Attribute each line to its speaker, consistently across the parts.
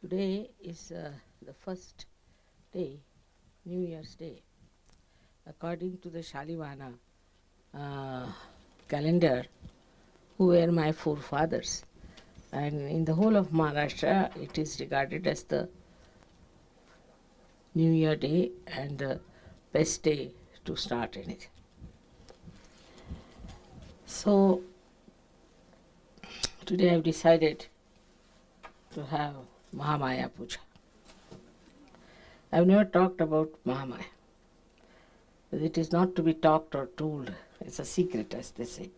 Speaker 1: Today is the first day, New Year's Day. According to the Shalivana uh, calendar, who were my forefathers. And in the whole of Maharashtra, it is regarded as the New Year Day and the best day to start anything. So, today I've decided to have Maha Puja. I've never talked about Mahamaya. It is not to be talked or told. It's a secret, as they say.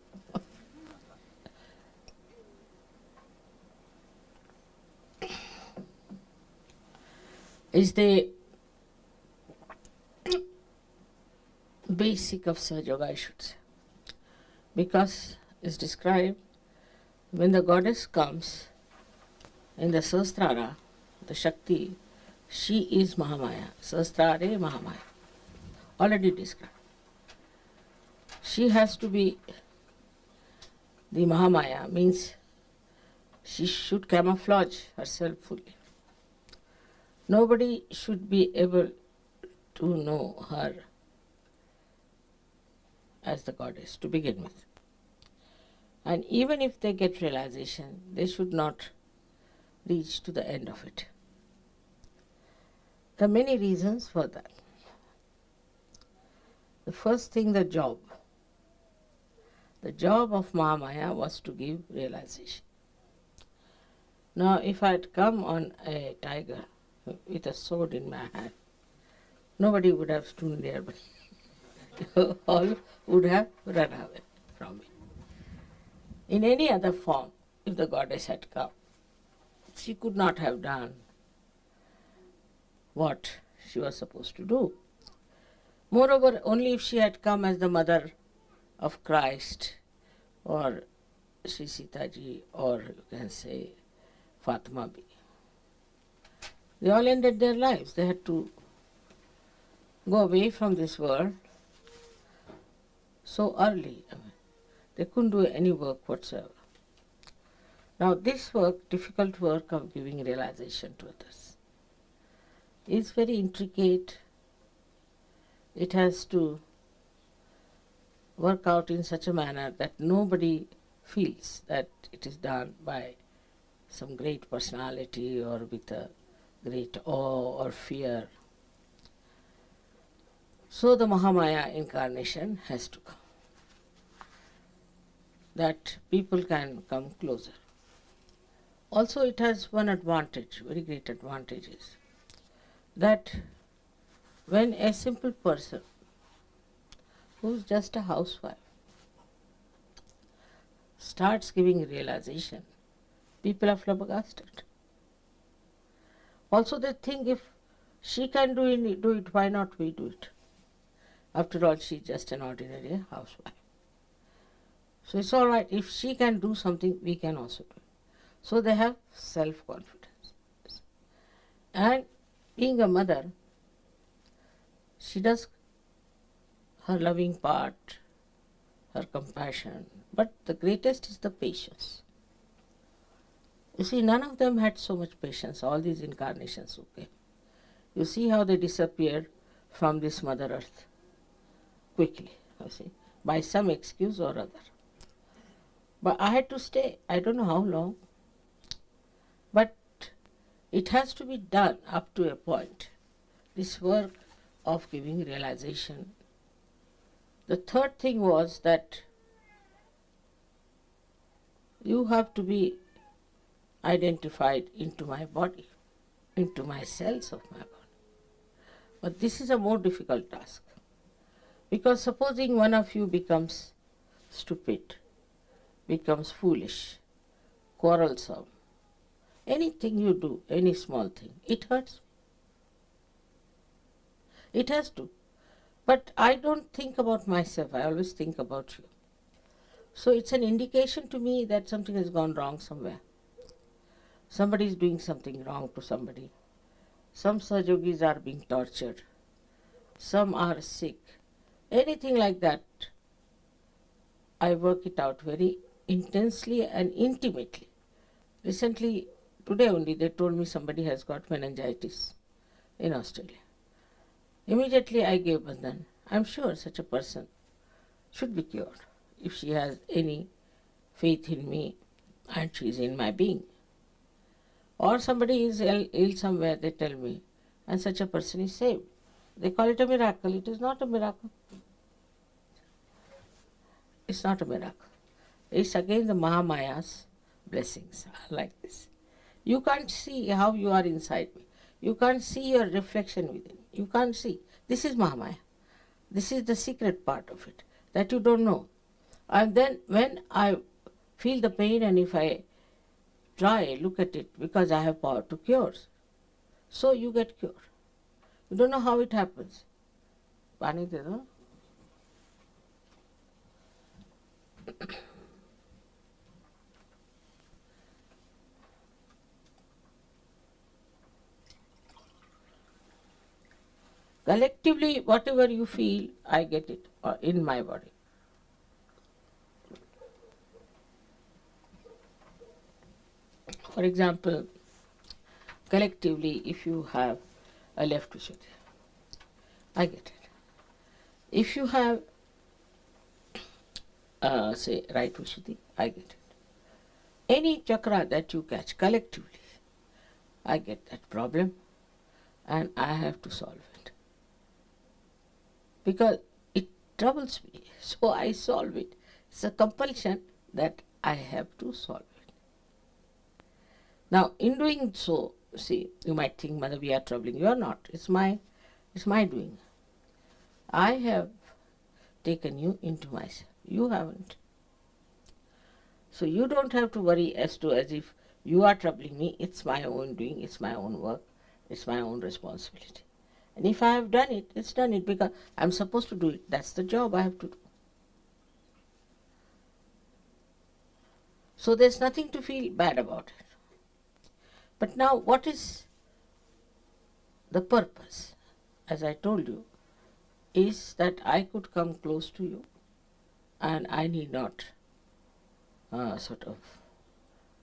Speaker 1: It's the basic of Sahaja Yoga, I should say. Because it's described when the goddess comes in the Sahasrara, the Shakti, she is Mahamaya. Sahasrare Mahamaya. Already described. She has to be the Mahamaya, means she should camouflage herself fully. Nobody should be able to know her as the goddess to begin with. And even if they get realization, they should not reach to the end of it. There are many reasons for that. The first thing, the job. The job of Mahamaya was to give realization. Now, if I had come on a tiger with a sword in my hand, nobody would have stood nearby. All would have run away from me. In any other form, if the goddess had come, she could not have done what she was supposed to do. Moreover, only if she had come as the mother of Christ, or Sri Sita Ji, or you can say Fatima Bi. They all ended their lives. They had to go away from this world so early. They couldn't do any work whatsoever. Now this work, difficult work of giving realization to others, is very intricate. It has to work out in such a manner that nobody feels that it is done by some great personality or with a great awe or fear. So the Mahamaya incarnation has to come, that people can come closer. Also it has one advantage, very great advantage is that when a simple person who is just a housewife starts giving realization, people are flabbergasted. Also they think if she can do it, why not we do it? After all, she is just an ordinary housewife. So it's all right, if she can do something, we can also do it. So they have self-confidence. And being a mother, she does her loving part, her compassion, but the greatest is the patience. You see, none of them had so much patience, all these incarnations who came. You see how they disappeared from this Mother Earth quickly, you see, by some excuse or other. But I had to stay, I don't know how long, but it has to be done up to a point, this work of giving realization. The third thing was that you have to be identified into my body, into my cells of my body. But this is a more difficult task, because supposing one of you becomes stupid, becomes foolish, quarrelsome, anything you do, any small thing, it hurts. It has to. But I don't think about myself, I always think about you. So it's an indication to me that something has gone wrong somewhere. Somebody is doing something wrong to somebody. Some Sahajogis are being tortured. Some are sick. Anything like that, I work it out very intensely and intimately. Recently, Today only they told me somebody has got meningitis in Australia. Immediately I gave Bandhan. I'm sure such a person should be cured if she has any faith in me and she is in my being. Or somebody is ill somewhere, they tell me, and such a person is saved. They call it a miracle. It is not a miracle. It's not a miracle. It's again the Mahamaya's blessings are like this. You can't see how you are inside me. You can't see your reflection within. You can't see. This is Mahamaya. This is the secret part of it that you don't know. And then when I feel the pain and if I try, look at it, because I have power to cure, so you get cured. You don't know how it happens. Pani de do. Collectively, whatever you feel, I get it in my body. For example, collectively, if you have a left Vishuddhi, I get it. If you have, say, right Vishuddhi, I get it. Any chakra that you catch collectively, I get that problem and I have to solve it. Because it troubles me, so I solve it. It's a compulsion that I have to solve it. Now, in doing so, see, you might think, Mother, we are troubling. You are not. It's my doing. I have taken you into myself. You haven't. So you don't have to worry as if you are troubling me. It's my own doing. It's my own work. It's my own responsibility. And if I have done it, it's done it because I'm supposed to do it. That's the job I have to do. So there's nothing to feel bad about it. But now what is the purpose? As I told you, is that I could come close to you and I need not sort of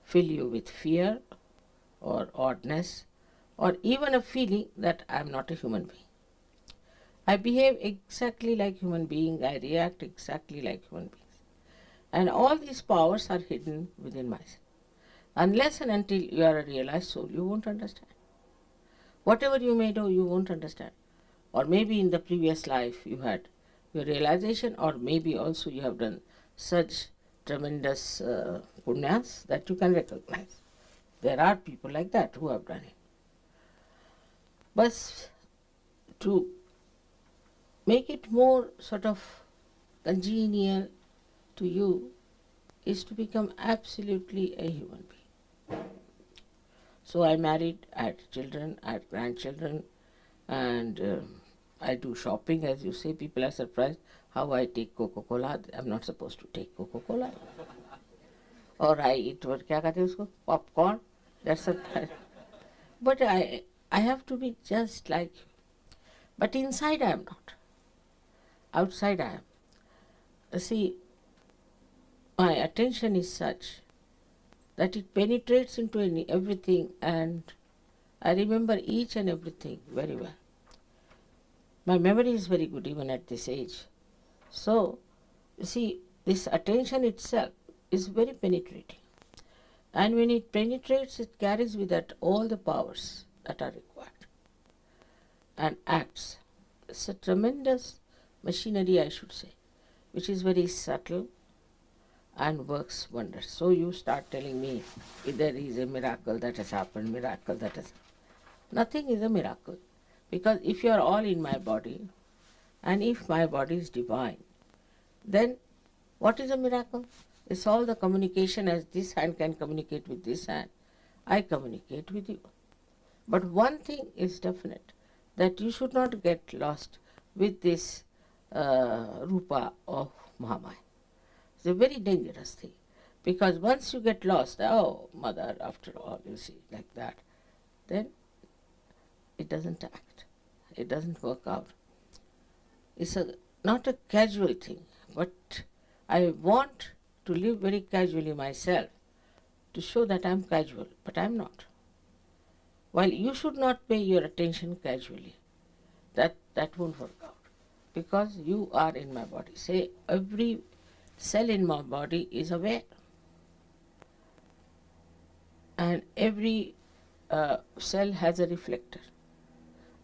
Speaker 1: fill you with fear or oddness or even a feeling that I am not a human being. I behave exactly like human beings, I react exactly like human beings. And all these powers are hidden within myself. Unless and until you are a realized soul, you won't understand. Whatever you may do, you won't understand. Or maybe in the previous life you had your realization, or maybe also you have done such tremendous punyas that you can recognize. There are people like that who have done it. But to make it more sort of congenial to you is to become absolutely a human being. So I married, I had children, I had grandchildren, and I do shopping, as you say. People are surprised how I take Coca-Cola. I'm not supposed to take Coca-Cola. Or I eat what kya kehte usko? Popcorn. That's a but I have to be just like you. But inside I am not. Outside I am. See, my attention is such that it penetrates into everything, and I remember each and everything very well. My memory is very good even at this age. So, you see, this attention itself is very penetrating. And when it penetrates, it carries with it all the powers that are required and acts. It's a tremendous machinery, I should say, which is very subtle and works wonders. So you start telling me if there is a miracle that has happened, miracle that has happened. Nothing is a miracle, because if you are all in my body and if my body is divine, then what is a miracle? It's all the communication. As this hand can communicate with this hand, I communicate with you. But one thing is definite, that you should not get lost with this rupa of Mahamaya. It's a very dangerous thing, because once you get lost, oh, Mother, after all, you see, like that, then it doesn't act. It doesn't work out. It's not a casual thing, but I want to live very casually myself to show that I'm casual, but I'm not. While you should not pay your attention casually. That won't work out. Because you are in my body. Say, every cell in my body is aware. And every cell has a reflector.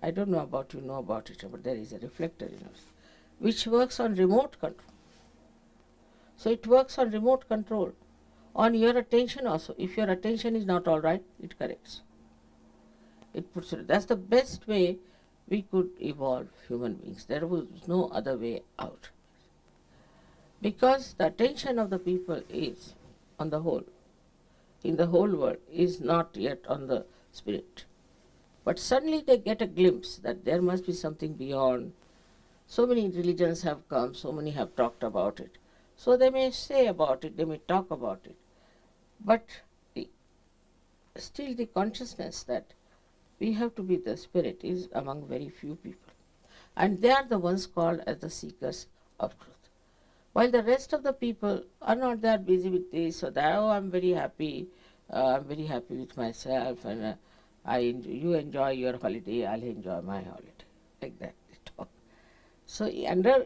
Speaker 1: I don't know about you know about it, but there is a reflector in us, which works on remote control. So it works on remote control, on your attention also. If your attention is not all right, it corrects. It puts it. That's the best way we could evolve human beings. There was no other way out. Because the attention of the people is, on the whole, in the whole world, is not yet on the spirit. But suddenly they get a glimpse that there must be something beyond. So many religions have come, so many have talked about it. So they may say about it, they may talk about it. But still the consciousness that we have to be the spirit is among very few people. And they are the ones called as the seekers of truth. While the rest of the people are not that busy with this or that, oh, I'm very happy with myself, and you enjoy your holiday, I'll enjoy my holiday. Like that they talk. So under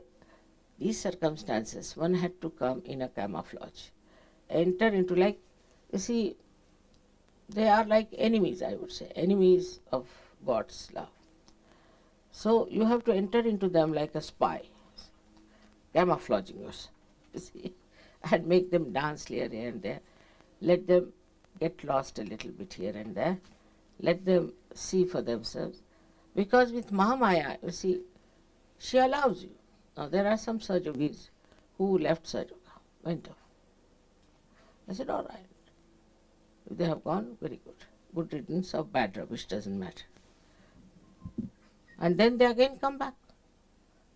Speaker 1: these circumstances, one had to come in a camouflage, enter into, like, you see, they are like enemies, I would say, enemies of God's love. So you have to enter into them like a spy, camouflaging yourself, you see, and make them dance here and there. Let them get lost a little bit here and there. Let them see for themselves. Because with Mahamaya, you see, she allows you. Now there are some Sajogis who left Sajoga, went off. I said, all right. If they have gone, very good. Good riddance of bad rubbish, doesn't matter. And then they again come back.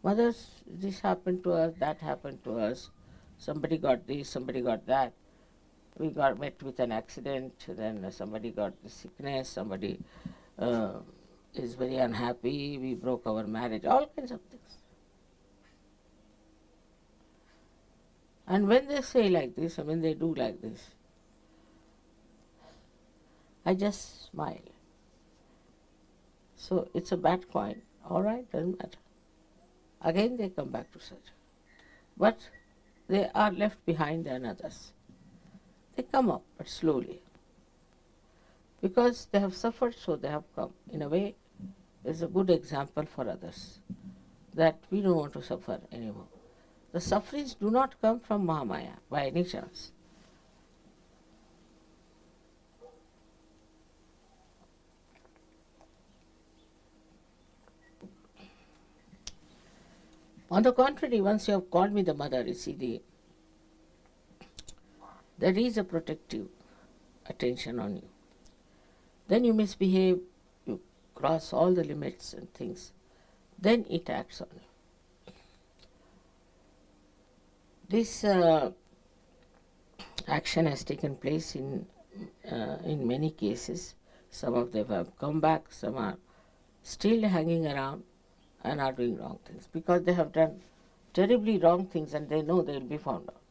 Speaker 1: Mothers, this happened to us, that happened to us. Somebody got this, somebody got that. We got met with an accident, then somebody got the sickness, somebody is very unhappy, we broke our marriage, all kinds of things. And when they say like this, and when they do like this, I just smile. So it's a bad coin. All right, doesn't matter. Again they come back to search. But they are left behind than others. They come up, but slowly. Because they have suffered, so they have come. In a way, it's a good example for others that we don't want to suffer anymore. The sufferings do not come from Mahamaya by any chance. On the contrary, once you have called me the mother, you see, there is a protective attention on you. Then you misbehave, you cross all the limits and things, then it acts on you. This action has taken place in many cases. Some of them have come back, some are still hanging around and are doing wrong things because they have done terribly wrong things and they know they will be found out.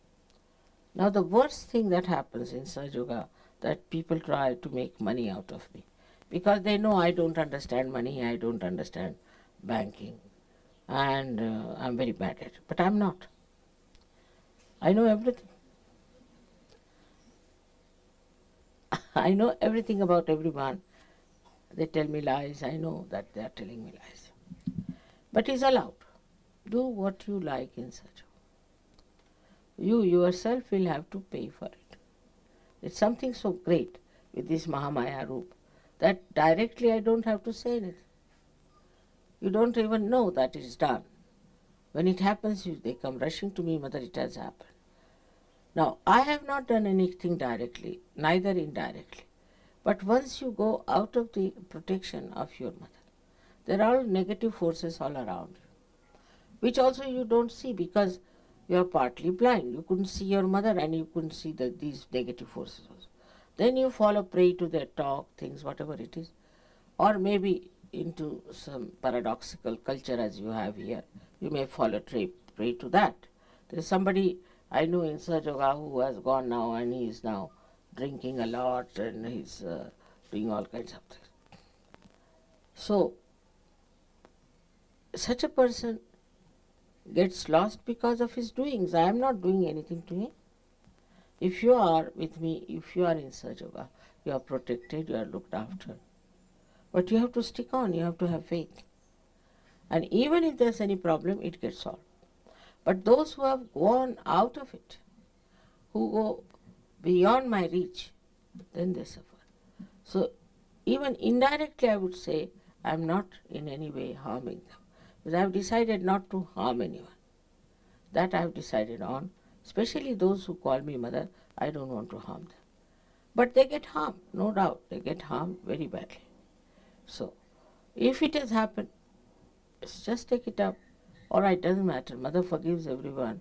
Speaker 1: Now the worst thing that happens in Sahaja that people try to make money out of me because they know I don't understand money, I don't understand banking, and I'm very bad at it. But I'm not. I know everything. I know everything about everyone. They tell me lies, I know that they are telling me lies. But it's allowed. Do what you like in such. You yourself will have to pay for it. It's something so great with this Mahamaya Roop that directly I don't have to say anything. You don't even know that it is done. When it happens, they come rushing to me, Mother, it has happened. Now, I have not done anything directly, neither indirectly. But once you go out of the protection of your mother, there are negative forces all around you, which also you don't see because you are partly blind. You couldn't see your mother and you couldn't see these negative forces also. Then you fall a prey to their talk, things, whatever it is, or maybe into some paradoxical culture as you have here. You may fall a prey to that. There is somebody I know in Sahaja who has gone now and he is now drinking a lot and he's doing all kinds of things. So, such a person gets lost because of his doings. I am not doing anything to him. If you are with me, if you are in Sahaja, you are protected, you are looked after. But you have to stick on, you have to have faith. And even if there's any problem, it gets solved. But those who have gone out of it, who go beyond my reach, then they suffer. So even indirectly I would say I am not in any way harming them. Because I have decided not to harm anyone. That I have decided on. Especially those who call me mother, I don't want to harm them. But they get harmed, no doubt. They get harmed very badly. So, if it has happened, just take it up. Alright, doesn't matter. Mother forgives everyone.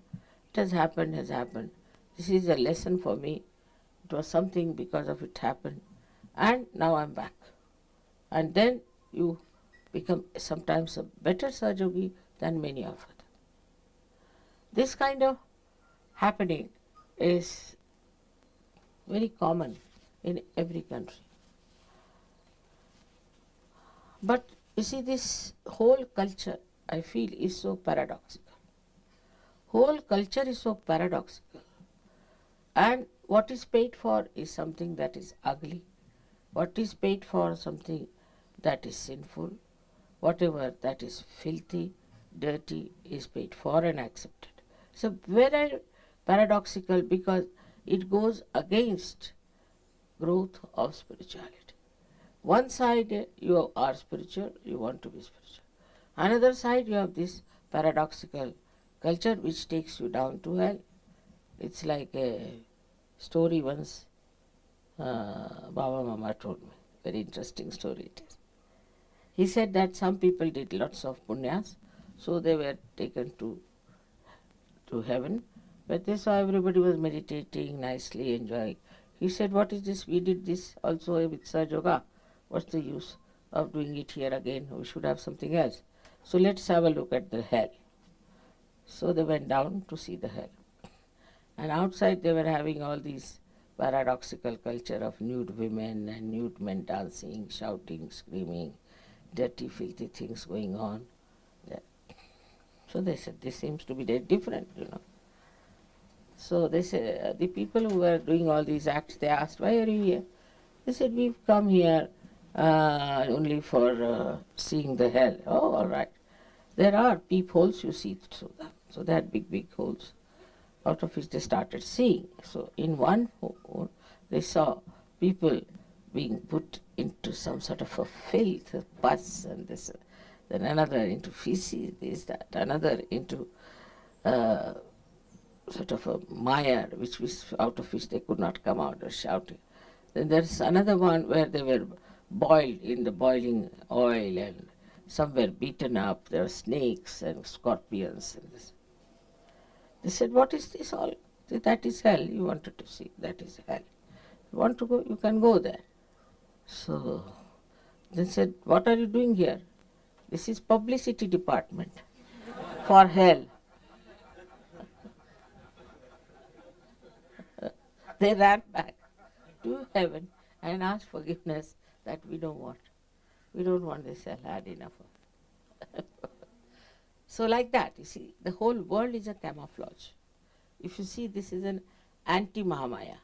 Speaker 1: It has happened, has happened. This is a lesson for me. It was something because of it happened. And now I'm back. And then you become sometimes a better Sahajogi than many of them. This kind of happening is very common in every country. But you see, this whole culture, I feel, is so paradoxical. Whole culture is so paradoxical. And what is paid for is something that is ugly. What is paid for something that is sinful. Whatever that is filthy, dirty is paid for and accepted. So very paradoxical because it goes against growth of spirituality. One side you are spiritual, you want to be spiritual. Another side you have this paradoxical culture which takes you down to hell. It's like a story once Baba Mama told me. Very interesting story it is. He said that some people did lots of punyas, so they were taken to heaven. But they saw everybody was meditating, nicely enjoying. He said, what is this? We did this also with Sahaja. What's the use of doing it here again? We should have something else. So let's have a look at the hell. So they went down to see the hell. And outside they were having all these paradoxical culture of nude women and nude men dancing, shouting, screaming, dirty, filthy things going on. Yeah. So they said, this seems to be very different, So they said, the people who were doing all these acts, they asked, why are you here? They said, we've come here only for seeing the hell. Oh, all right. There are peepholes you see through them. So they had big, big holes, out of which they started seeing. So in one hole, they saw people being put into some sort of a filth, a pus, and this, then another into feces, this, that, another into sort of a mire, which was out of which they could not come out, or shouting. Then there's another one where they were boiled in the boiling oil, and some were beaten up. There were snakes and scorpions and this. They said, what is this all? That is hell. You wanted to see. That is hell. You want to go? You can go there. So they said, what are you doing here? This is publicity department for hell. They ran back to heaven and asked forgiveness that we don't want. We don't want this hell, had enough of it. So like that, you see, the whole world is a camouflage. If you see, this is an anti-Mahamaya.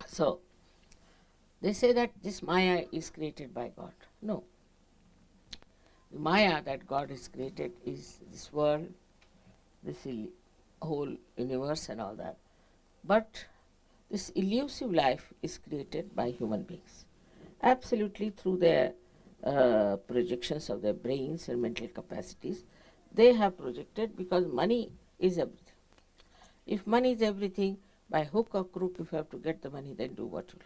Speaker 1: So, they say that this Maya is created by God. No. The Maya that God has created is this world, this whole universe and all that. But this elusive life is created by human beings, absolutely through their projections of their brains and mental capacities. They have projected because money is everything. If money is everything, by hook or crook, if you have to get the money, then do what you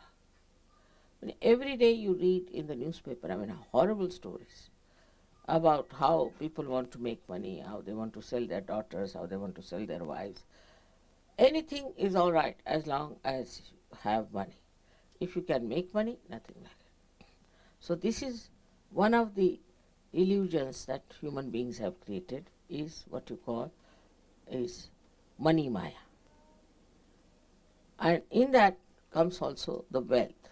Speaker 1: love. Every day you read in the newspaper, horrible stories about how people want to make money, how they want to sell their daughters, how they want to sell their wives. Anything is all right as long as you have money. If you can make money, nothing like it. So this is one of the illusions that human beings have created, is what you call is money maya. And in that comes also the wealth,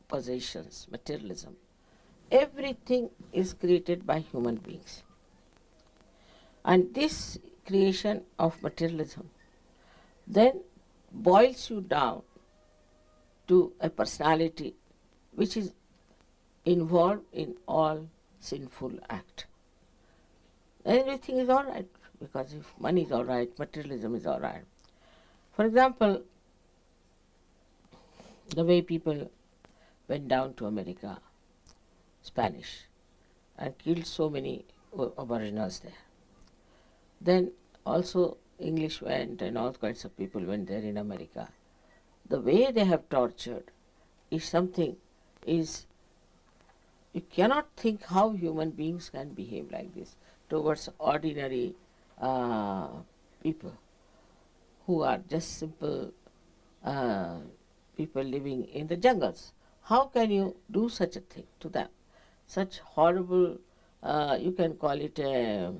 Speaker 1: possessions, materialism. Everything is created by human beings. And this creation of materialism then boils you down to a personality which is involved in all sinful act. Everything is all right, because if money is all right, materialism is all right. For example, the way people went down to America, Spanish, and killed so many aboriginals there. Then also English went and all kinds of people went there in America. The way they have tortured is something, is you cannot think how human beings can behave like this towards ordinary uh, people who are just simple uh, people living in the jungles. How can you do such a thing to them? Such horrible, you can call it a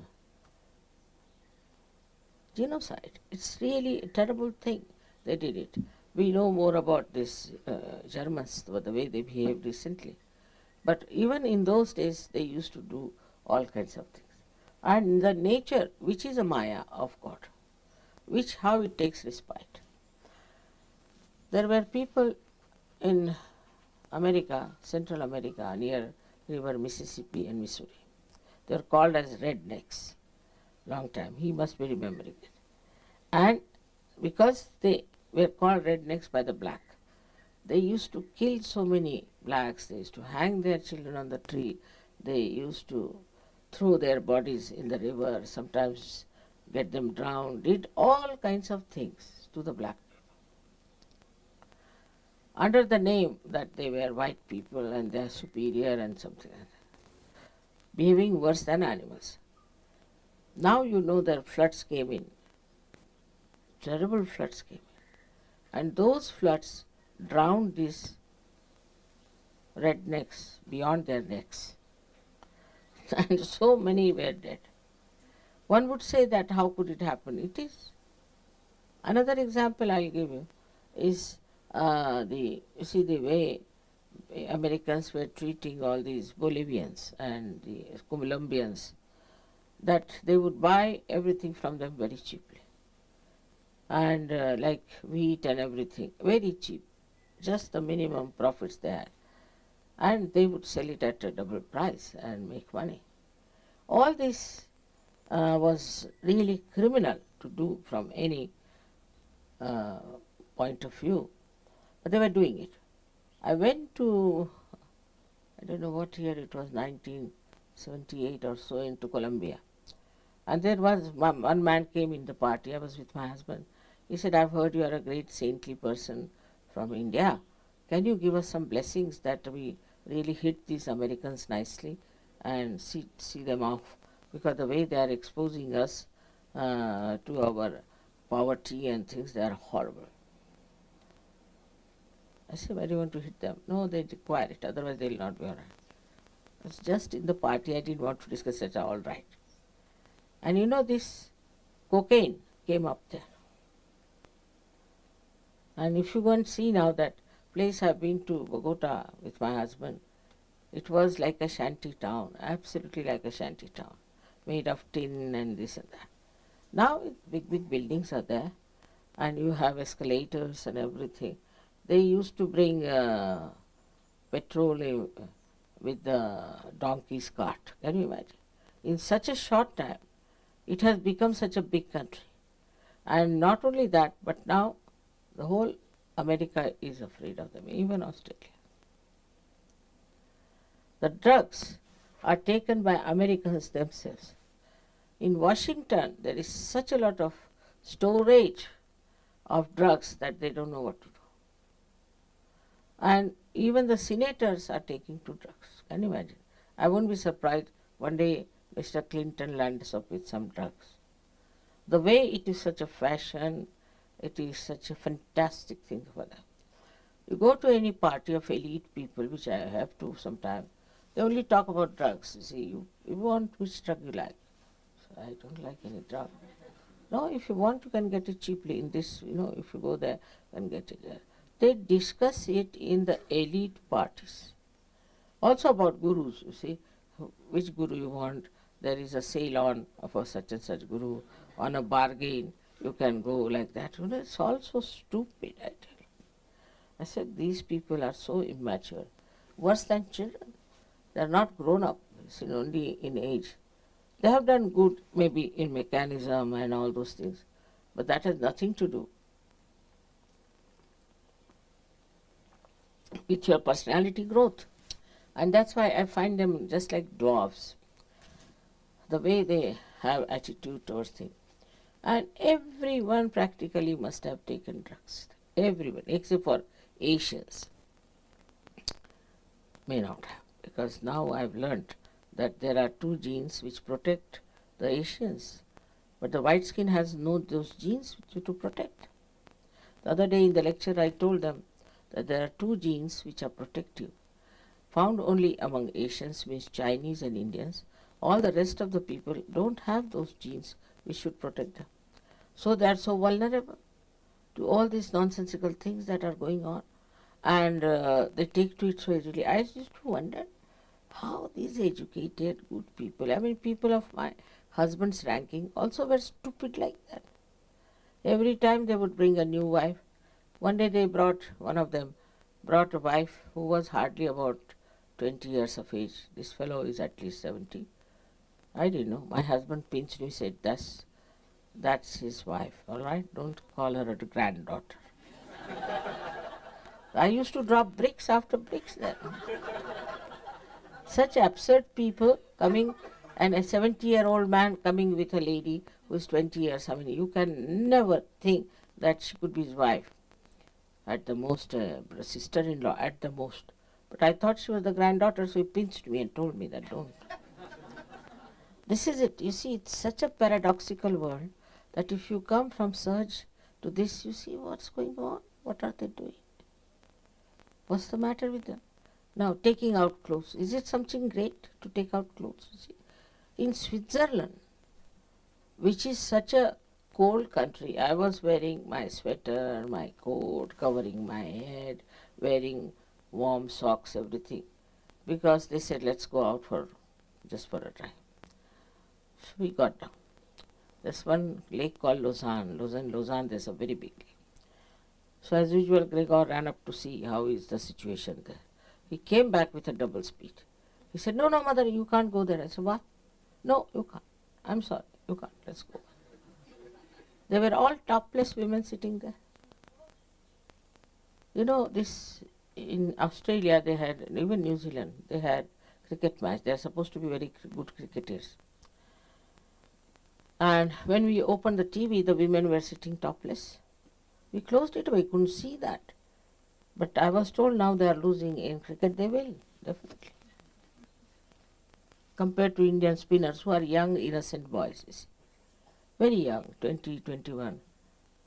Speaker 1: genocide. It's really a terrible thing. They did it. We know more about this Germans, the way they behaved recently. But even in those days, they used to do all kinds of things. And the nature, which is a Maya of God, which how it takes respite. There were people in America, Central America, near river Mississippi and Missouri. They were called as rednecks. Long time. He must be remembering it. And because they were called rednecks by the black, they used to kill so many blacks. They used to hang their children on the tree. They used to throw their bodies in the river, sometimes get them drowned, did all kinds of things to the black people, under the name that they were white people and they are superior and something like that, behaving worse than animals. Now you know that floods came in, terrible floods came in, and those floods drowned these rednecks beyond their necks, and so many were dead. One would say that how could it happen? It is. Another example I'll give you is the way Americans were treating all these Bolivians and the Colombians, that they would buy everything from them very cheaply, and like wheat and everything, very cheap, just the minimum profits they had, and they would sell it at a double price and make money. All this was really criminal to do from any uh, point of view, but they were doing it. I went to, I don't know what year it was, 1978 or so, into Colombia. And there was one man came in the party. I was with my husband. He said, "I've heard you are a great saintly person from India. Can you give us some blessings that we really hit these Americans nicely and see them off? Because the way they are exposing us to our poverty and things, they are horrible." I said, "Why do you want to hit them?" "No, they require it, otherwise they will not be all right." It was just in the party. I didn't want to discuss it. All right. And you know, this cocaine came up there. And if you go and see now that place, I've been to Bogota with my husband, it was like a shanty town, absolutely like a shanty town, made of tin and this and that. Now big, big buildings are there, and you have escalators and everything. They used to bring petrol with the donkey's cart. Can you imagine? In such a short time, it has become such a big country. And not only that, but now the whole America is afraid of them, even Australia. The drugs are taken by Americans themselves. In Washington, there is such a lot of storage of drugs that they don't know what to do. And even the senators are taking to drugs. Can you imagine? I won't be surprised one day Mr. Clinton lands up with some drugs. The way it is such a fashion, it is such a fantastic thing for them. You go to any party of elite people, which I have to sometime, they only talk about drugs. You see, you want which drug you like. So I don't like any drug. No, if you want, you can get it cheaply in this, if you go there, you can get it there. They discuss it in the elite parties. Also about gurus, you see, which guru you want. There is a sale on for such and such guru, on a bargain, you can go like that. It's all so stupid, I tell you. I said, these people are so immature, worse than children. They are not grown up, only in age. They have done good, maybe in mechanism and all those things, but that has nothing to do with your personality growth. And that's why I find them just like dwarfs, the way they have attitude towards things. And everyone practically must have taken drugs. Everyone, except for Asians, may not have. Because now I've learnt that there are two genes which protect the Asians. But the white skin has no those genes to protect. The other day in the lecture I told them that there are two genes which are protective, found only among Asians, means Chinese and Indians. All the rest of the people don't have those genes which should protect them. So they are so vulnerable to all these nonsensical things that are going on, and they take to it so easily. I used to wonder how these educated, good people, I mean people of my husband's ranking, also were stupid like that. Every time they would bring a new wife. One day one of them brought a wife who was hardly about 20 years of age. This fellow is at least 70. I didn't know. My husband pinched me, said, that's his wife, all right? Don't call her a granddaughter. I used to drop bricks after bricks there. Such absurd people coming, and a 70-year-old man coming with a lady who is 20 years. I mean, you can never think that she could be his wife. At the most, sister-in-law, at the most. But I thought she was the granddaughter, so he pinched me and told me that don't. This is it. You see, it's such a paradoxical world that if you come from Surge to this, you see what's going on. What are they doing? What's the matter with them? Now, taking out clothes. Is it something great to take out clothes? You see? In Switzerland, which is such a cold country, I was wearing my sweater, my coat, covering my head, wearing warm socks, everything, because they said, let's go out just for a drive. So we got down. There's one lake called Lausanne, there's a very big lake. So as usual, Gregor ran up to see how is the situation there. He came back with a double speed. He said, no, mother, you can't go there. I said, what? No, you can't. I'm sorry, you can't. Let's go. They were all topless women sitting there. This in Australia they had, even New Zealand, they had cricket match. They are supposed to be very good cricketers. And when we opened the TV, the women were sitting topless. We closed it away, couldn't see that. But I was told now they are losing in cricket. They will, definitely. Compared to Indian spinners who are young, innocent boys, you see. Very young, 20, 21.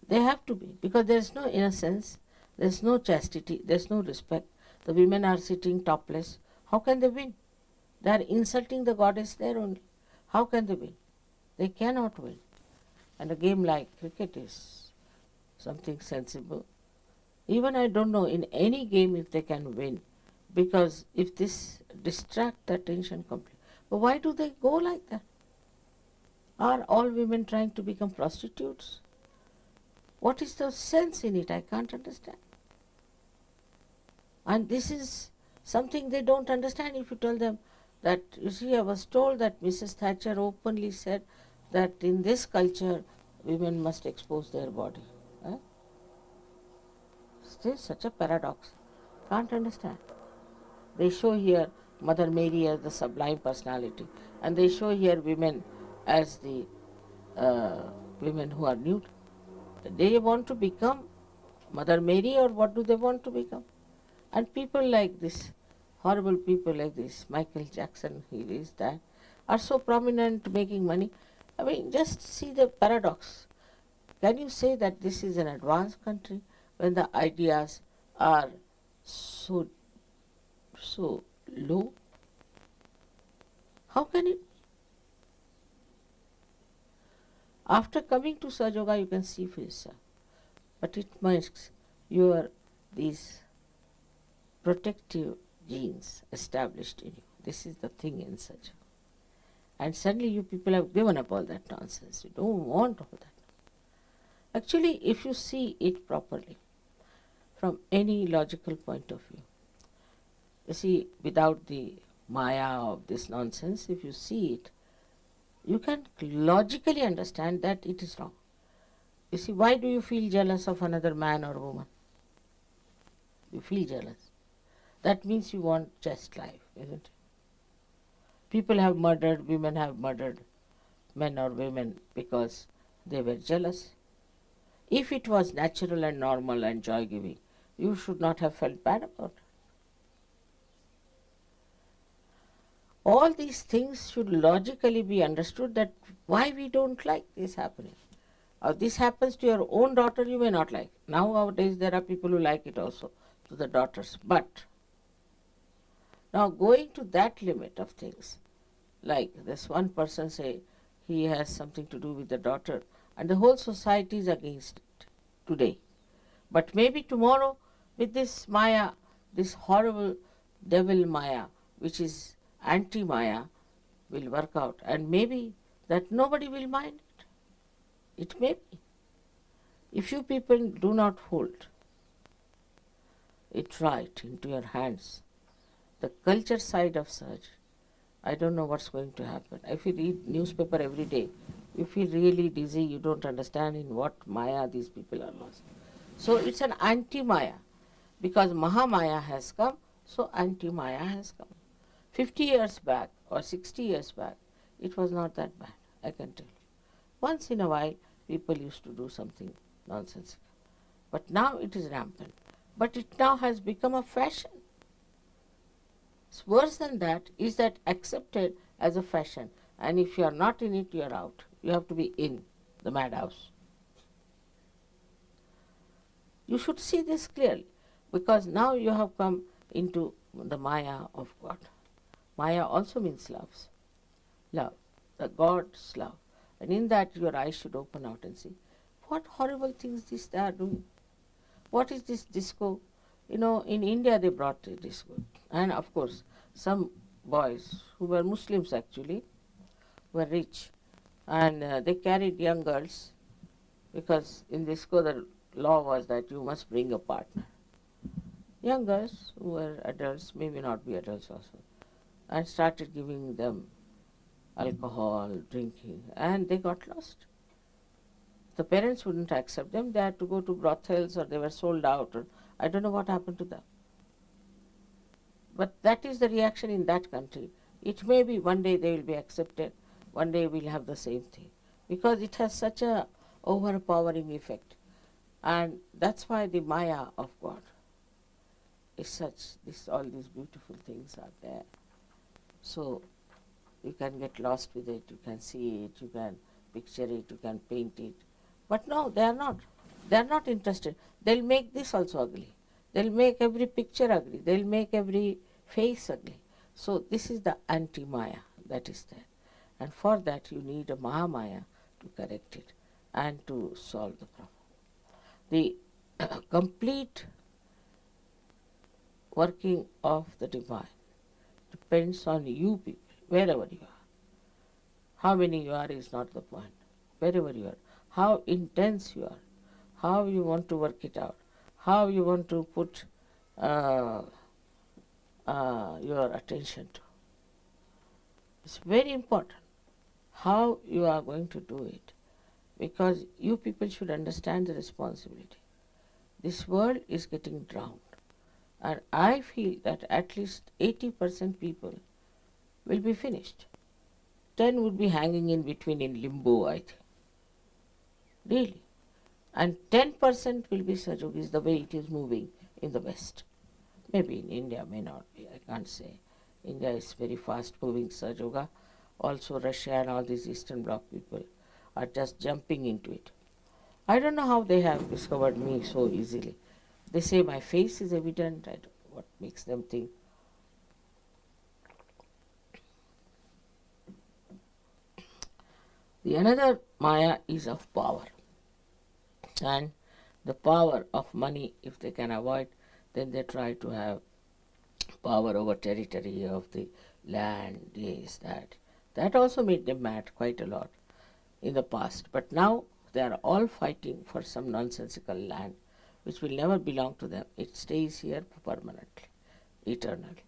Speaker 1: They have to be, because there is no innocence, there is no chastity, there is no respect. The women are sitting topless. How can they win? They are insulting the goddess there only. How can they win? They cannot win. And a game like cricket is something sensible. Even I don't know in any game if they can win, because if this distract the attention completely. But why do they go like that? Are all women trying to become prostitutes? What is the sense in it? I can't understand. And this is something they don't understand if you tell them that, you see, I was told that Mrs. Thatcher openly said that in this culture, women must expose their body. Still such a paradox. Can't understand. They show here Mother Mary as the sublime personality, and they show here women as the women who are nude. They want to become Mother Mary, or what do they want to become? And people like this, horrible people like this, Michael Jackson, he is that, are so prominent making money. I mean, just see the paradox. Can you say that this is an advanced country when the ideas are so low? How can it? After coming to Sahaja Yoga, you can see for yourself. But it makes your these protective genes established in you. This is the thing in Sahaja. And suddenly you people have given up all that nonsense. You don't want all that. Actually, if you see it properly, from any logical point of view, you see, without the maya of this nonsense, if you see it, you can logically understand that it is wrong. You see, why do you feel jealous of another man or woman? You feel jealous. That means you want just life, isn't it? People have murdered, women have murdered men or women because they were jealous. If it was natural and normal and joy-giving, you should not have felt bad about it. All these things should logically be understood, that why we don't like this happening. Or this happens to your own daughter, you may not like. Nowadays there are people who like it also to the daughters. But now going to that limit of things, like this one person say he has something to do with the daughter and the whole society is against it today. But maybe tomorrow with this Maya, this horrible devil Maya, which is anti-Maya, will work out, and maybe that nobody will mind it. It may be. If you people do not hold it right into your hands, the culture side of Sahaj, I don't know what's going to happen. If you read newspaper every day, you feel really dizzy, you don't understand in what Maya these people are lost. So it's an anti-Maya. Because Maha Maya has come, so anti-Maya has come. 50 years back or 60 years back, it was not that bad, I can tell you. Once in a while, people used to do something nonsensical. But now it is rampant. But it now has become a fashion. It's worse than that, is that accepted as a fashion. And if you are not in it, you are out. You have to be in the madhouse. You should see this clearly, because now you have come into the Maya of God. Maya also means loves. Love, the God's love. And in that your eyes should open out and see, what horrible things they are doing. What is this disco? You know, in India they brought the disco. And of course, some boys who were Muslims actually, were rich. And they carried young girls, because in disco the law was that you must bring a partner. Young girls who were adults, maybe not be adults also, and started giving them alcohol, drinking, and they got lost. The parents wouldn't accept them. They had to go to brothels, or they were sold out, or I don't know what happened to them. But that is the reaction in that country. It may be one day they will be accepted, one day we'll have the same thing, because it has such a overpowering effect. And that's why the Maya of God is such, all these beautiful things are there. So you can get lost with it, you can see it, you can picture it, you can paint it. But no, they are not. They are not interested. They'll make this also ugly. They'll make every picture ugly. They'll make every face ugly. So this is the anti-Maya that is there. And for that you need a Mahamaya to correct it and to solve the problem. The complete working of the divine depends on you people, wherever you are. How many you are is not the point. Wherever you are, how intense you are, how you want to work it out, how you want to put your attention to. It's very important how you are going to do it, because you people should understand the responsibility. This world is getting drowned, and I feel that at least 80% people will be finished. 10 would be hanging in between in limbo, I think. Really. And 10% will be Sajogis, the way it is moving in the West. Maybe in India, may not be, I can't say. India is very fast moving Sajoga. Also Russia and all these Eastern Bloc people are just jumping into it. I don't know how they have discovered me so easily. They say my face is evident. I don't know what makes them think. The another Maya is of power. And the power of money, if they can avoid, then they try to have power over territory of the land, this, that. That also made them mad quite a lot in the past. But now they are all fighting for some nonsensical land which will never belong to them. It stays here permanently, eternally.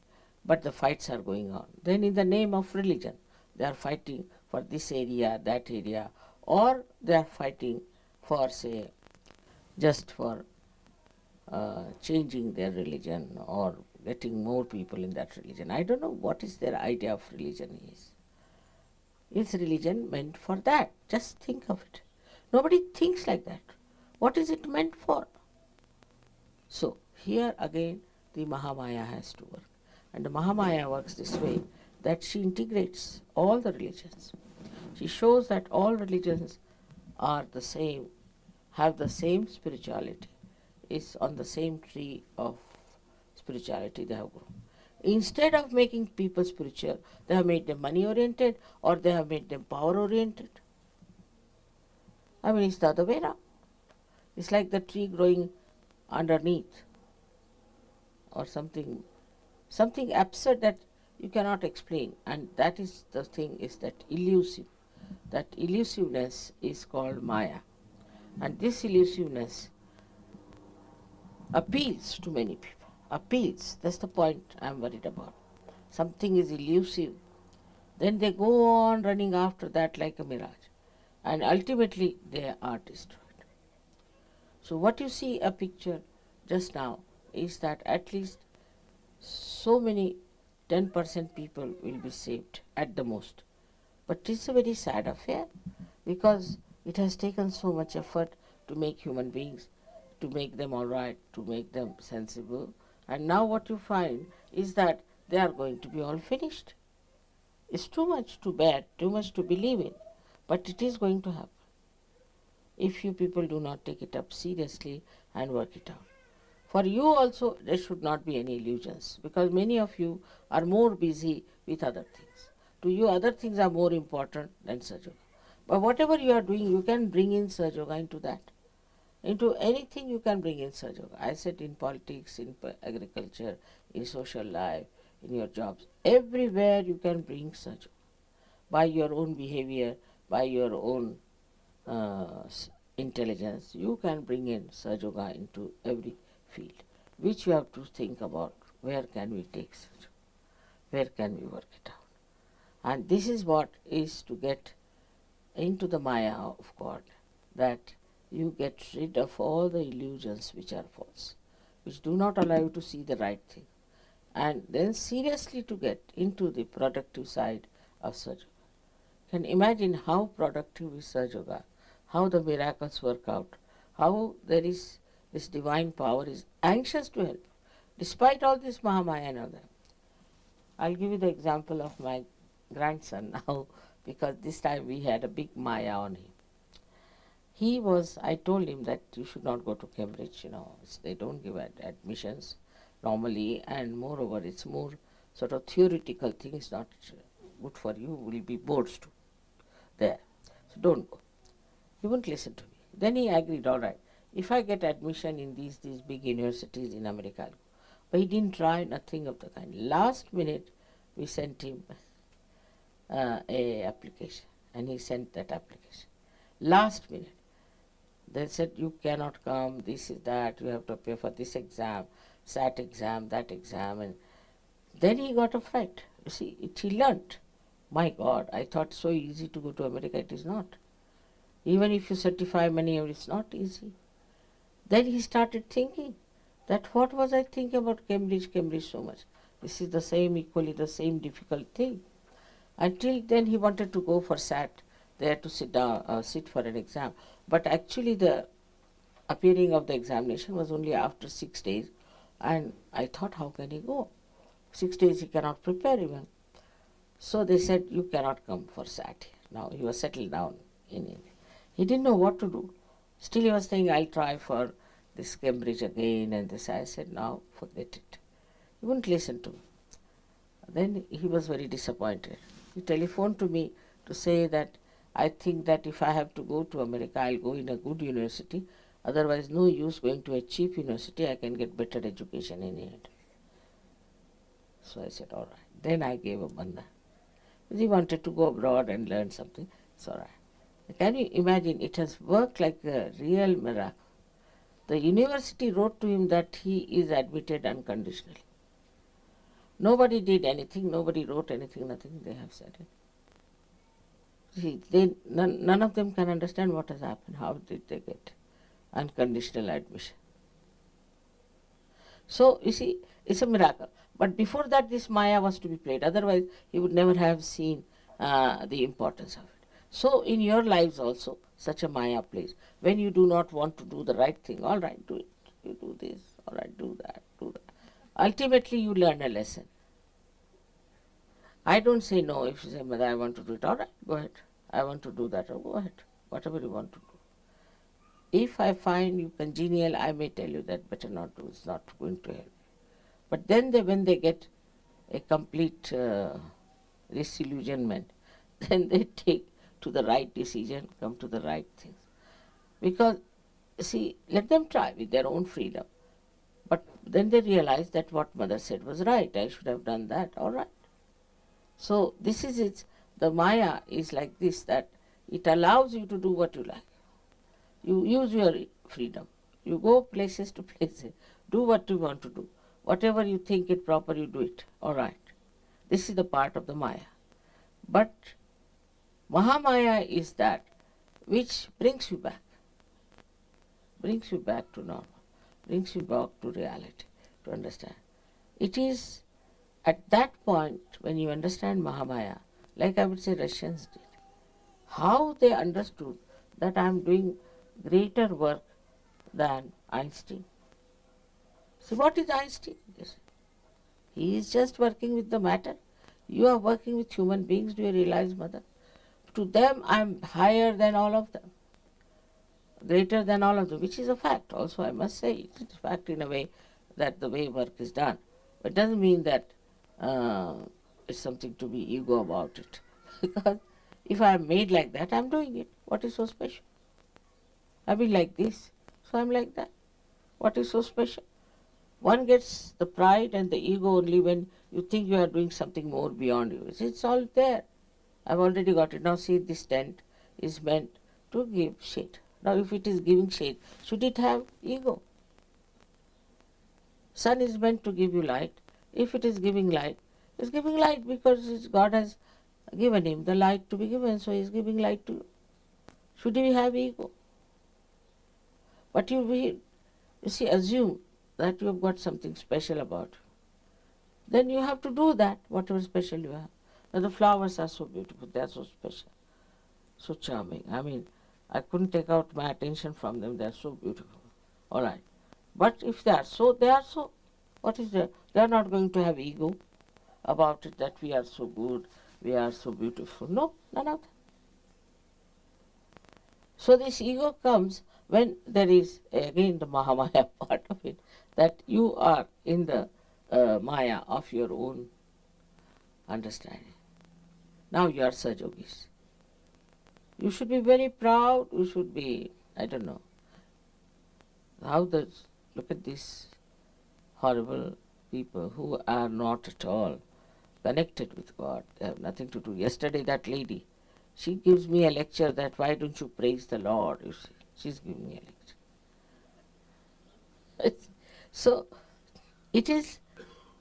Speaker 1: But the fights are going on. Then in the name of religion, they are fighting for this area, that area, or they are fighting for, say, just for changing their religion or getting more people in that religion. I don't know what is their idea of religion is. Is religion meant for that? Just think of it. Nobody thinks like that. What is it meant for? So here again the Mahamaya has to work. And the Mahamaya works this way, that she integrates all the religions. She shows that all religions are the same, have the same spirituality, is on the same tree of spirituality they have grown. Instead of making people spiritual, they have made them money oriented or they have made them power oriented. I mean, it's the other way around. It's like the tree growing underneath or something absurd that you cannot explain. And that is the thing, is that elusive. That elusiveness is called Maya. And this elusiveness appeals to many people. Appeals, that's the point I'm worried about. Something is elusive. Then they go on running after that like a mirage. And ultimately they are destroyed. So what you see a picture just now is that at least so many 10% people will be saved at the most. But it is a very sad affair because it has taken so much effort to make human beings, to make them all right, to make them sensible. And now what you find is that they are going to be all finished. It's too much to bear, too much to believe in, but it is going to happen if you people do not take it up seriously and work it out. For you also, there should not be any illusions because many of you are more busy with other things. To you, other things are more important than Sahaja Yoga. But whatever you are doing, you can bring in Sahaja Yoga into that. Into anything you can bring in Sahaja Yoga. I said in politics, in agriculture, in social life, in your jobs. Everywhere you can bring Sahaja Yoga. By your own behavior, by your own intelligence, you can bring in Sahaja Yoga into every field, which you have to think about. Where can we take Sahaja Yoga? Where can we work it out? And this is what is to get into the Maya of God, that you get rid of all the illusions which are false, which do not allow you to see the right thing, and then seriously to get into the productive side of Sahaja Yoga. Can imagine how productive is Sahaja Yoga, how the miracles work out, how there is this divine power is anxious to help, despite all this Mahamaya and all that. I'll give you the example of my grandson now, because this time we had a big Maya on him. I told him that you should not go to Cambridge, they don't give admissions normally, and moreover it's more sort of theoretical things, not good for you, will be boards too there. So don't go. He wouldn't listen to me. Then he agreed, all right, if I get admission in these big universities in America, I'll go. But he didn't try, nothing of the kind. Last minute we sent him a application, and he sent that application. Last minute. They said, you cannot come, this is that, you have to pay for this exam, SAT exam, that exam. And then he got a fright. You see, he learnt. My God, I thought so easy to go to America, it is not. Even if you certify money, it's not easy. Then he started thinking that what was I thinking about Cambridge so much. This is the same, equally the same difficult thing. Until then he wanted to go for SAT, there to sit for an exam. But actually the appearing of the examination was only after 6 days, and I thought, how can he go? 6 days he cannot prepare even. So they said, you cannot come for SAT. Now he was settled down in India. He didn't know what to do. Still he was saying, I'll try for this Cambridge again and this. I said, now forget it. He wouldn't listen to me. Then he was very disappointed. He telephoned to me to say that I think that if I have to go to America, I'll go in a good university. Otherwise, no use going to a cheap university. I can get better education in India. So I said, all right. Then I gave a bandha. He wanted to go abroad and learn something. It's all right. Can you imagine? It has worked like a real miracle. The university wrote to him that he is admitted unconditionally. Nobody did anything, nobody wrote anything, nothing. They have said it. See, none of them can understand what has happened. How did they get unconditional admission? So, you see, it's a miracle. But before that, this Maya was to be played. Otherwise, he would never have seen the importance of it. So, in your lives also, such a Maya plays. When you do not want to do the right thing, all right, do it. You do this, all right, do that, do that. Ultimately, you learn a lesson. I don't say no. If you say, Mother, I want to do it, all right, go ahead. I want to do that, go ahead. Whatever you want to do. If I find you congenial, I may tell you that better not do, it's not going to help. But then when they get a complete disillusionment, then they take to the right decision, come to the right things. Because, see, let them try with their own freedom. But then they realize that what Mother said was right, I should have done that, all right. So this is it. The Maya is like this, that it allows you to do what you like. You use your freedom. You go places to places. Do what you want to do. Whatever you think it proper, you do it. All right. This is the part of the Maya. But Mahamaya is that which brings you back. Brings you back to normal. Brings you back to reality, to understand. It is at that point when you understand Mahamaya, like I would say Russians did, how they understood that I am doing greater work than Einstein. So what is Einstein? He is just working with the matter. You are working with human beings, do you realize, Mother? To them I am higher than all of them, greater than all of them, which is a fact also, I must say. It is a fact in a way that the way work is done. But it doesn't mean that it's something to be ego about it. Because if I am made like that, I am doing it. What is so special? I be like this, so I am like that. What is so special? One gets the pride and the ego only when you think you are doing something more beyond you. It's all there. I've already got it. Now see, this tent is meant to give shade. Now if it is giving shade, should it have ego? Sun is meant to give you light. If it is giving light, it's giving light because God has given him the light to be given, so he is giving light to you. Should he have ego? But you see, assume that you have got something special about you. Then you have to do that, whatever special you have. Now the flowers are so beautiful, they are so special, so charming. I mean, I couldn't take out my attention from them, they are so beautiful. All right. But if they are so, they are so. What is there? They are not going to have ego about it, that we are so good, we are so beautiful. No, none of that. So this ego comes when there is, again, the Mahamaya part of it, that you are in the Maya of your own understanding. Now you are Sajogis. You should be very proud, you should be, I don't know, look at these horrible people who are not at all connected with God. They have nothing to do. Yesterday that lady, she gives me a lecture that why don't you praise the Lord, you see. She's giving me a lecture. So it is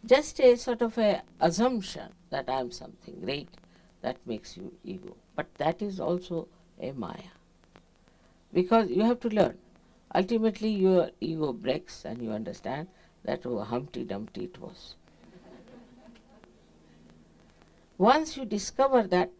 Speaker 1: just a sort of a assumption that I am something great that makes you ego. But that is also a Maya. Because you have to learn. Ultimately your ego breaks and you understand that, oh, Humpty Dumpty it was. Once you discover that,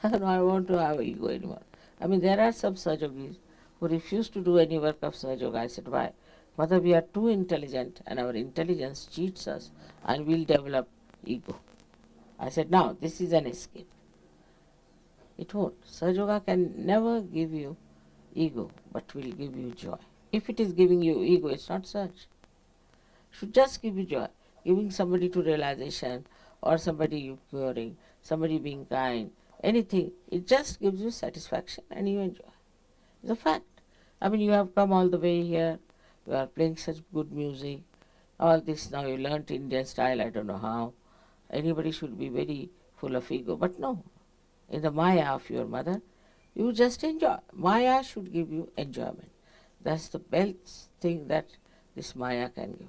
Speaker 1: no, I want to have ego anymore. I mean, there are some Sajogis who refuse to do any work of Sahajoga. I said, why? Mother, we are too intelligent and our intelligence cheats us and we'll develop ego. I said, now, this is an escape. It won't. Sahajoga can never give you ego, but will give you joy. If it is giving you ego, it's not such. It should just give you joy. Giving somebody to realization, or somebody you curing, somebody being kind, anything. It just gives you satisfaction and you enjoy. It's a fact. I mean, you have come all the way here, you are playing such good music, all this now you learnt Indian style, I don't know how. Anybody should be very full of ego, but no. In the Maya of your mother, you just enjoy. Maya should give you enjoyment. That's the best thing that this Maya can give.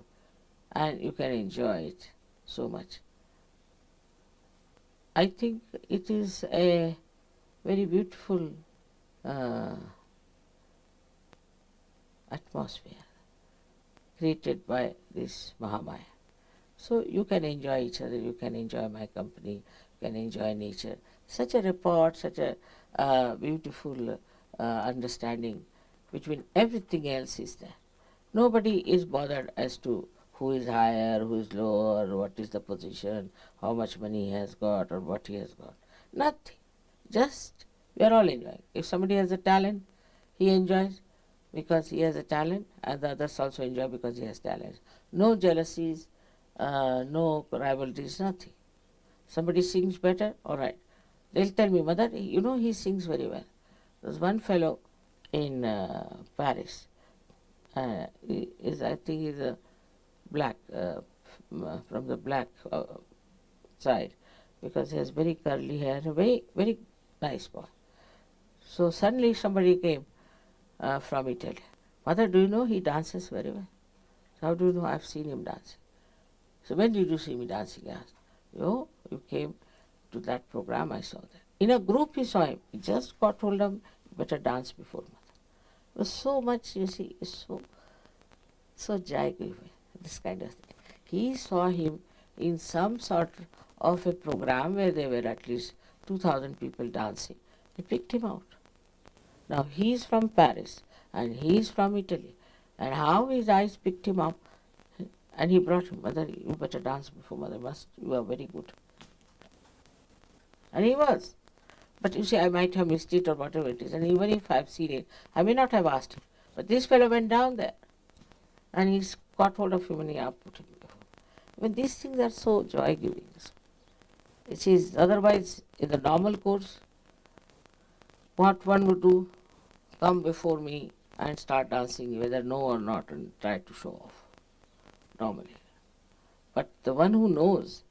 Speaker 1: And you can enjoy it so much. I think it is a very beautiful uh, atmosphere created by this Mahamaya. So you can enjoy each other, you can enjoy my company, you can enjoy nature. Such a rapport, such a beautiful understanding between everything else is there. Nobody is bothered as to who is higher, who is lower, what is the position, how much money he has got or what he has got. Nothing. Just we are all enjoying. If somebody has a talent, he enjoys because he has a talent, and the others also enjoy because he has talent. No jealousies, no rivalries, nothing. Somebody sings better, all right. They'll tell me, mother, you know he sings very well. There's one fellow in Paris. I think he's a black, from the black side, because he has very curly hair, a very, very nice boy. So suddenly somebody came from Italy. Mother, do you know he dances very well? How do you know? I've seen him dancing. So when did you see me dancing? He asked. Oh, you came to that program, I saw that. In a group he saw him. He just got hold of him, better dance before mother. It was so much, you see, so joy-giving, this kind of thing. He saw him in some sort of a program where there were at least 2,000 people dancing. He picked him out. Now he is from Paris and he is from Italy. And how his eyes picked him up, and he brought him, mother, you better dance before mother, you are very good. And he was. But you see, I might have missed it or whatever it is, and even if I've seen it, I may not have asked him. But this fellow went down there, and he's got hold of him and he put him before. I mean, these things are so joy-giving. It is otherwise, in the normal course, what one would do, come before me and start dancing, whether no or not, and try to show off, normally. But the one who knows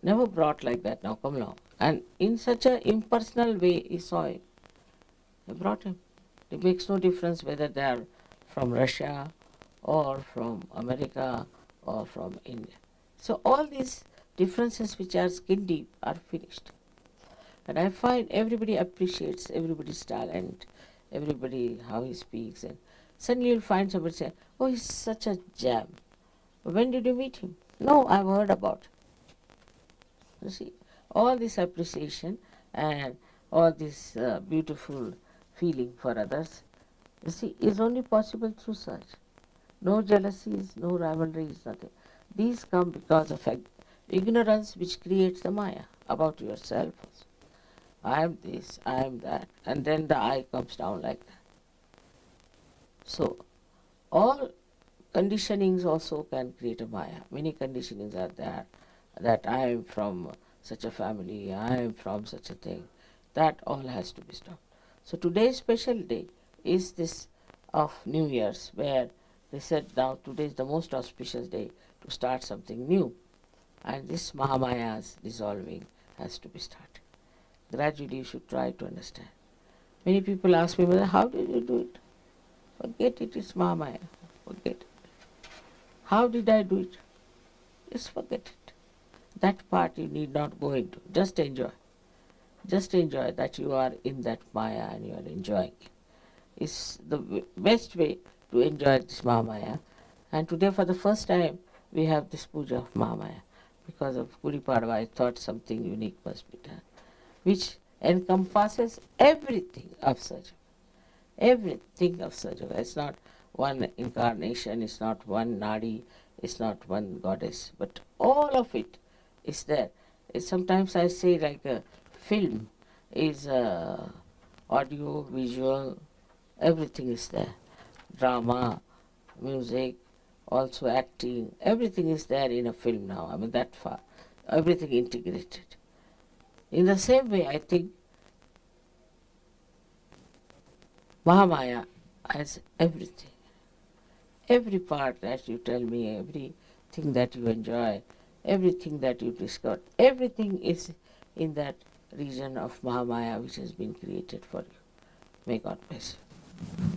Speaker 1: never brought like that, now come along. And in such an impersonal way, he saw him. He brought him. It makes no difference whether they are from Russia or from America or from India. So all these differences which are skin deep are finished. And I find everybody appreciates everybody's talent, everybody how he speaks, and suddenly you'll find somebody say, oh, he's such a gem. When did you meet him? No, I've heard about him. You see, all this appreciation and all this beautiful feeling for others, you see, is only possible through such. No jealousies, no rivalries, nothing. These come because of ignorance which creates the Maya about yourself. I am this, I am that, and then the I comes down like that. So, all conditionings also can create a Maya. Many conditionings are there, that I am from such a family, I am from such a thing. That all has to be stopped. So today's special day is this of New Year's, where they said now today is the most auspicious day to start something new. And this Mahamaya's dissolving has to be started. Gradually you should try to understand. Many people ask me, well, how did you do it? Forget it, it's Mahamaya. Forget it. How did I do it? Just forget it. That part you need not go into. Just enjoy. Just enjoy that you are in that Maya and you are enjoying it. It's the best way to enjoy this Mahamaya. And today for the first time we have this puja of Mahamaya. Because of Gudi Padwa, I thought something unique must be done, which encompasses everything of Saja. Everything of Saja. It's not one incarnation, it's not one nadi, it's not one goddess, but all of it is there. Sometimes I say like a film is audio, visual, everything is there. Drama, music, also acting, everything is there in a film now. I mean that far. Everything integrated. In the same way, I think Mahamaya has everything. Every part that you tell me, everything that you enjoy, everything that you discover, everything is in that region of Mahamaya which has been created for you. May God bless you.